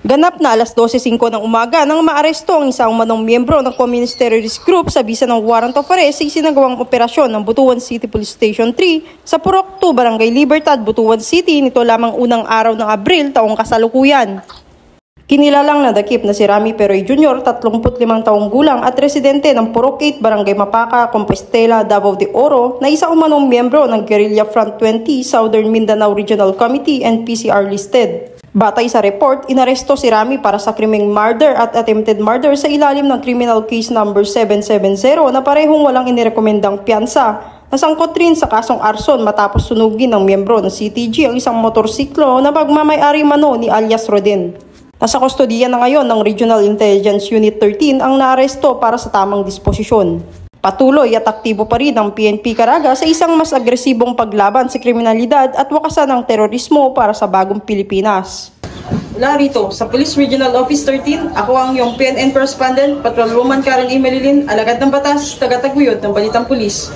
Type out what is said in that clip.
Ganap na alas 12:05 ng umaga nang maaresto ang isang umanong miyembro ng Communist Terrorist Group sa bisa ng warrant of arrest sa isinagawang operasyon ng Butuan City Police Station 3 sa Purok 2, Barangay Libertad, Butuan City nito lamang unang araw ng Abril taong kasalukuyan. Kinilalang nadakip na si Rami Peroy Jr., 35 taong gulang at residente ng Purok 8, Barangay Mapaca, Compostela, Davao de Oro na isa umanong miyembro ng Guerrilla Front 20 Southern Mindanao Regional Committee and PCR listed. Batay sa report, inaresto si Rami para sa krimeng murder at attempted murder sa ilalim ng criminal case number 770 na parehong walang inirekomendang piyansa. Nasangkot rin sa kasong arson matapos sunugin ng miyembro ng CTG ang isang motorsiklo na pagmamay-ari mano ni alias Rodin. Nasa kustodiya na ngayon ng Regional Intelligence Unit 13 ang naaresto para sa tamang disposisyon. Patuloy at aktibo pa rin ang PNP Caraga sa isang mas agresibong paglaban sa kriminalidad at wakasan ng terorismo para sa bagong Pilipinas. Mula rito sa Police Regional Office 13, ako ang iyong PNN correspondent, Patrolwoman Karen E. Melilin, alagad ng batas, taga-taguyod ng Balitang Pulis.